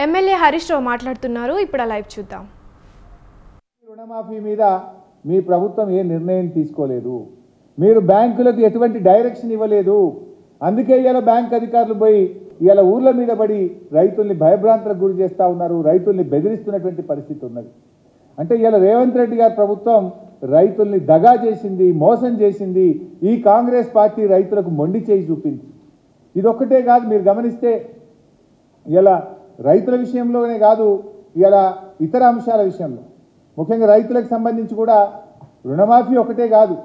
MLA Harish Rao మాట్లాడుతున్నారు. ఇప్పుడు live చూద్దాం. రుణమాఫీ మీద మీ ప్రభుత్వం ఏ నిర్ణయం తీసుకోలేదు. మీరు బ్యాంకులకు ఎటువంటి డైరెక్షన్ ఇవ్వలేదు. అందుకే ఇలా బ్యాంక్ అధికారులు పోయి ఇలా ఊర్ల మీద పడి రైతుల్ని భయభ్రాంతులకు గురి చేస్తూ ఉన్నారు. రైతుల్ని బెదిరిస్తున్నటువంటి పరిస్థితి ఉన్నది. అంటే ఇలా రేవంత్ రెడ్డి గారి ప్రభుత్వం రైతుల్ని దగా చేసింది, మోసం చేసింది. ఈ కాంగ్రెస్ పార్టీ రైతులకు మొండి చేయి చూపింది. ఇదొక్కటే కాదు, మీరు గమనిస్తే ఇలా రైతుల విషయంలోనే కాదు, ఇలా ఇతర అంశాల విషయంలో ముఖ్యంగా రైతులకు సంబంధించి కూడా రుణమాఫీ ఒకటే కాదు,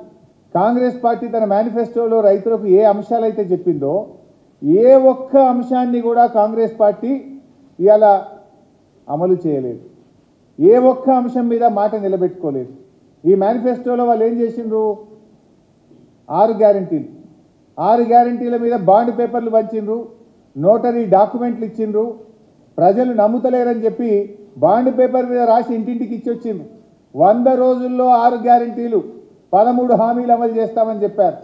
కాంగ్రెస్ పార్టీ తన మేనిఫెస్టోలో రైతులకు ఏ అంశాలైతే చెప్పిందో ఏ ఒక్క అంశాన్ని కూడా కాంగ్రెస్ పార్టీ ఇలా అమలు చేయలేదు. ఏ ఒక్క అంశం మీద మాట నిలబెట్టుకోలేదు. ఈ మేనిఫెస్టోలో వాళ్ళు ఏం చేసిండ్రు? 6 గ్యారంటీలు, 6 గ్యారంటీల మీద బాండ్ పేపర్లు పంచిండ్రు, నోటరీ డాక్యుమెంట్లు ఇచ్చిండ్రు. ప్రజలు నమ్ముతలేరని చెప్పి బాండ్ పేపర్ మీద రాసి ఇంటింటికి ఇచ్చి వచ్చిండ్రు. 100 రోజుల్లో 6 గ్యారంటీలు, 13 హామీలు అమలు చేస్తామని చెప్పారు.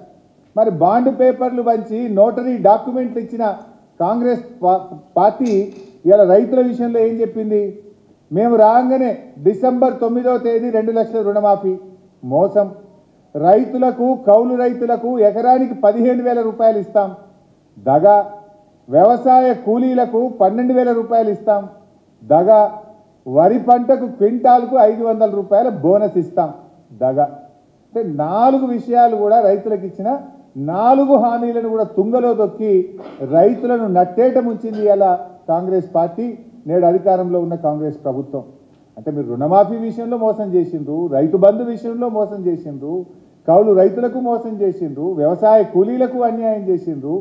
మరి బాండ్ పేపర్లు పంచి నోటరీ డాక్యుమెంట్లు ఇచ్చిన కాంగ్రెస్ పార్టీ ఇలా రైతుల విషయంలో ఏం చెప్పింది? మేము రాగానే డిసెంబర్ 9వ తేదీ 2 లక్షల రుణమాఫీ. మోసం. రైతులకు, కౌలు రైతులకు ఎకరానికి 15,000 రూపాయలు ఇస్తాం. దగా. వ్యవసాయ కూలీలకు 12,000 రూపాయలు ఇస్తాం. దగా. వరి పంటకు క్వింటాల్కు 500 రూపాయల బోనస్ ఇస్తాం. దగా. అంటే 4 విషయాలు కూడా రైతులకు ఇచ్చిన 4 హామీలను కూడా తుంగలో దొక్కి రైతులను నట్టేట ముంచింది ఇలా కాంగ్రెస్ పార్టీ, నేడు అధికారంలో ఉన్న కాంగ్రెస్ ప్రభుత్వం. అంటే మీరు రుణమాఫీ విషయంలో మోసం చేసిండ్రు, రైతు బంధు విషయంలో మోసం చేసిండ్రు, కౌలు రైతులకు మోసం చేసిండ్రు, వ్యవసాయ కూలీలకు అన్యాయం చేసిండ్రు,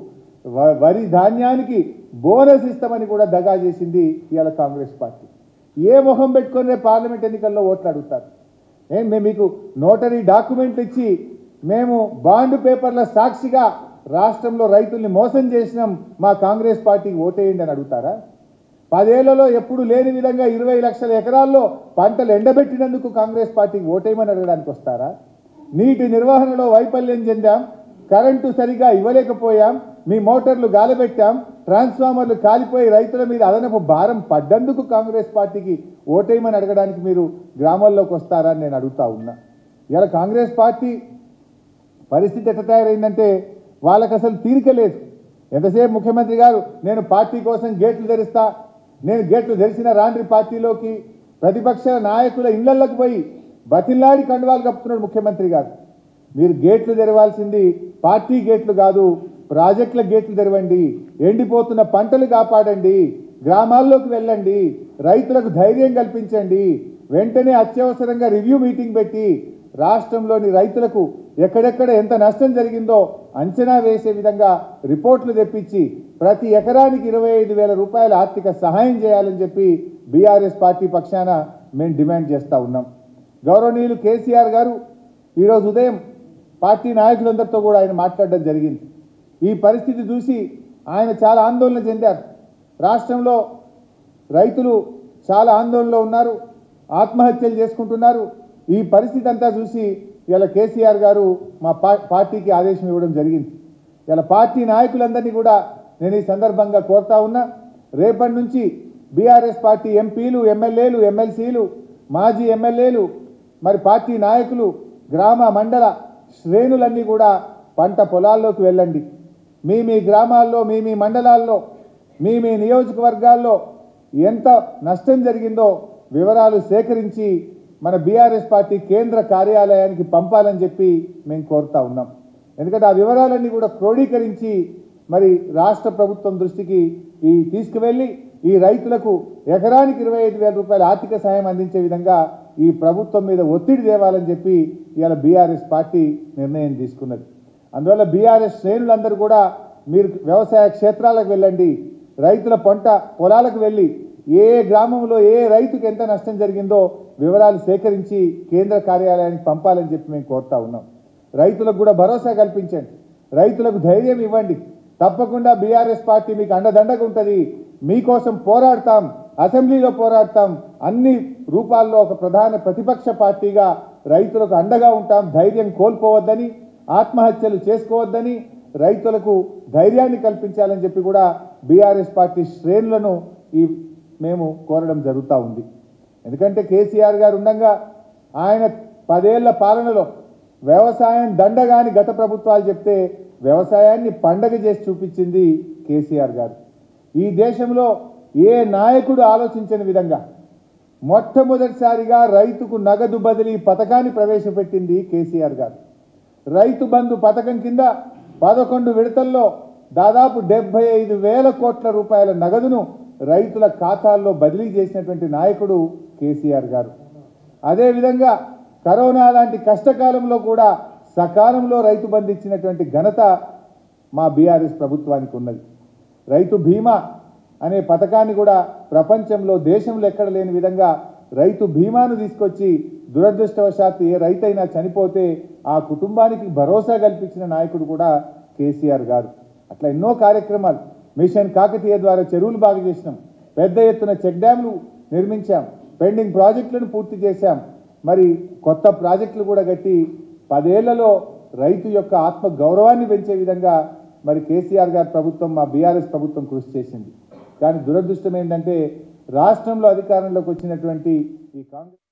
వరి ధాన్యానికి బోనస్ ఇస్తామని కూడా దగా చేసింది ఇవాళ కాంగ్రెస్ పార్టీ. ఏ మొహం పెట్టుకునే పార్లమెంట్ ఎన్నికల్లో ఓట్లు అడుగుతారు? మేము మీకు నోటరీ డాక్యుమెంట్లు ఇచ్చి మేము బాండ్ పేపర్ల సాక్షిగా రాష్ట్రంలో రైతుల్ని మోసం చేసినాం, మా కాంగ్రెస్ పార్టీకి ఓటేయండి అని అడుగుతారా? 10 ఏళ్లలో ఎప్పుడు లేని విధంగా 20 లక్షల ఎకరాల్లో పంటలు ఎండబెట్టినందుకు కాంగ్రెస్ పార్టీకి ఓటేయమని అడగడానికి వస్తారా? నీటి నిర్వహణలో వైఫల్యం చెందాం, కరెంటు సరిగా ఇవ్వలేకపోయాం, మీ మోటార్లు గాలబెట్టాం, ట్రాన్స్ఫార్మర్లు కాలిపోయి రైతుల మీద అదనపు భారం పడ్డందుకు కాంగ్రెస్ పార్టీకి ఓటేయమని అడగడానికి మీరు గ్రామాల్లోకి వస్తారా అని నేను అడుగుతా ఉన్నా. ఇలా కాంగ్రెస్ పార్టీ పరిస్థితి ఎట్లా తయారైందంటే వాళ్ళకి అసలు తీరిక లేదు. ఎంతసేపు ముఖ్యమంత్రి గారు నేను పార్టీ కోసం గేట్లు తెరుస్తా, నేను గేట్లు తెరిచిన రాండ్రి పార్టీలోకి ప్రతిపక్ష నాయకుల ఇళ్లలోకి పోయి బతిల్లాడి కండువాలు కప్పుతున్నాడు ముఖ్యమంత్రి గారు. మీరు గేట్లు తెరవాల్సింది పార్టీ గేట్లు కాదు, ప్రాజెక్టుల గేట్లు తెరవండి, ఎండిపోతున్న పంటలు కాపాడండి, గ్రామాల్లోకి వెళ్ళండి, రైతులకు ధైర్యం కల్పించండి, వెంటనే అత్యవసరంగా రివ్యూ మీటింగ్ పెట్టి రాష్ట్రంలోని రైతులకు ఎక్కడెక్కడ ఎంత నష్టం జరిగిందో అంచనా వేసే విధంగా రిపోర్ట్లు తెప్పించి ప్రతి ఎకరానికి 25,000 రూపాయల ఆర్థిక సహాయం చేయాలని చెప్పి బీఆర్ఎస్ పార్టీ పక్షాన మేము డిమాండ్ చేస్తూ ఉన్నాం. గౌరవనీయులు కేసీఆర్ గారు ఈరోజు ఉదయం పార్టీ నాయకులందరితో కూడా ఆయన మాట్లాడడం జరిగింది. ఈ పరిస్థితి చూసి ఆయన చాలా ఆందోళన చెందారు. రాష్ట్రంలో రైతులు చాలా ఆందోళనలో ఉన్నారు, ఆత్మహత్యలు చేసుకుంటున్నారు. ఈ పరిస్థితి అంతా చూసి ఇలా కేసీఆర్ గారు మా పార్టీకి ఆదేశం ఇవ్వడం జరిగింది. ఇలా పార్టీ నాయకులందరినీ కూడా నేను ఈ సందర్భంగా కోరుతా ఉన్నా, రేపటి నుంచి బీఆర్ఎస్ పార్టీ ఎంపీలు, ఎమ్మెల్యేలు, ఎమ్మెల్సీలు, మాజీ ఎమ్మెల్యేలు, మరి పార్టీ నాయకులు, గ్రామ మండల శ్రేణులన్నీ కూడా పంట పొలాల్లోకి వెళ్ళండి. మీ గ్రామాల్లో, మీ మండలాల్లో, మీ నియోజకవర్గాల్లో ఎంత నష్టం జరిగిందో వివరాలు సేకరించి మన బీఆర్ఎస్ పార్టీ కేంద్ర కార్యాలయానికి పంపాలని చెప్పి మేము కోరుతా ఉన్నాం. ఎందుకంటే ఆ వివరాలన్నీ కూడా క్రోడీకరించి మరి రాష్ట్ర ప్రభుత్వం దృష్టికి తీసుకువెళ్ళి ఈ రైతులకు ఎకరానికి 25,000 రూపాయల ఆర్థిక సాయం అందించే విధంగా ఈ ప్రభుత్వం మీద ఒత్తిడి తేవాలని చెప్పి ఇవాళ బీఆర్ఎస్ పార్టీ నిర్ణయం తీసుకున్నది. అందువల్ల బీఆర్ఎస్ శ్రేణులందరూ కూడా మీరు వ్యవసాయ క్షేత్రాలకు వెళ్ళండి, రైతుల పంట పొలాలకు వెళ్ళి ఏ గ్రామంలో ఏ రైతుకు ఎంత నష్టం జరిగిందో వివరాలు సేకరించి కేంద్ర కార్యాలయానికి పంపాలని చెప్పి మేము కోరుతా ఉన్నాం. రైతులకు కూడా భరోసా కల్పించండి, రైతులకు ధైర్యం ఇవ్వండి. తప్పకుండా బీఆర్ఎస్ పార్టీ మీకు అండదండగా ఉంటుంది, మీకోసం పోరాడతాం, అసెంబ్లీలో పోరాడతాం, అన్ని రూపాల్లో ఒక ప్రధాన ప్రతిపక్ష పార్టీగా రైతులకు అండగా ఉంటాం. ధైర్యం కోల్పోవద్దని, ఆత్మహత్యలు చేసుకోవద్దని, రైతులకు ధైర్యాన్ని కల్పించాలని చెప్పి కూడా బీఆర్ఎస్ పార్టీ శ్రేణులను ఈ మేము కోరడం జరుగుతూ ఉంది. ఎందుకంటే కేసీఆర్ గారు ఉండగా ఆయన 10 ఏళ్ల పాలనలో వ్యవసాయం దండగాని గత ప్రభుత్వాలు చెప్తే వ్యవసాయాన్ని పండగ చేసి చూపించింది కేసీఆర్ గారు. ఈ దేశంలో ఏ నాయకుడు ఆలోచించని విధంగా మొట్టమొదటిసారిగా రైతుకు నగదు బదిలీ పథకాన్ని ప్రవేశపెట్టింది కేసీఆర్ గారు. రైతు బంధు పథకం కింద 11 విడతల్లో దాదాపు 75,000 కోట్ల రూపాయల నగదును రైతుల ఖాతాల్లో బదిలీ చేసినటువంటి నాయకుడు కేసీఆర్ గారు. అదేవిధంగా కరోనా లాంటి కష్టకాలంలో కూడా సకాలంలో రైతు బంధు ఇచ్చినటువంటి ఘనత మా బీఆర్ఎస్ ప్రభుత్వానికి ఉన్నది. రైతు బీమా అనే పథకాన్ని కూడా ప్రపంచంలో దేశంలో ఎక్కడ లేని విధంగా రైతు బీమాను తీసుకొచ్చి దురదృష్టవశాత్తు ఏ రైతైనా చనిపోతే ఆ కుటుంబానికి భరోసా కల్పించిన నాయకుడు కూడా కేసీఆర్ గారు. అట్లా ఎన్నో కార్యక్రమాలు, మిషన్ కాకతీయ ద్వారా చెరువులు బాగు చేసినాం, పెద్ద ఎత్తున చెక్ డ్యామ్లు నిర్మించాం, పెండింగ్ ప్రాజెక్టులను పూర్తి చేశాం, మరి కొత్త ప్రాజెక్టులు కూడా కట్టి 10 ఏళ్లలో రైతు యొక్క ఆత్మ గౌరవాన్ని పెంచే విధంగా మరి కేసీఆర్ గారి ప్రభుత్వం, మా బీఆర్ఎస్ ప్రభుత్వం కృషి చేసింది. కానీ దురదృష్టం ఏంటంటే రాష్ట్రంలో అధికారంలోకి వచ్చినటువంటి ఈ కాంగ్రెస్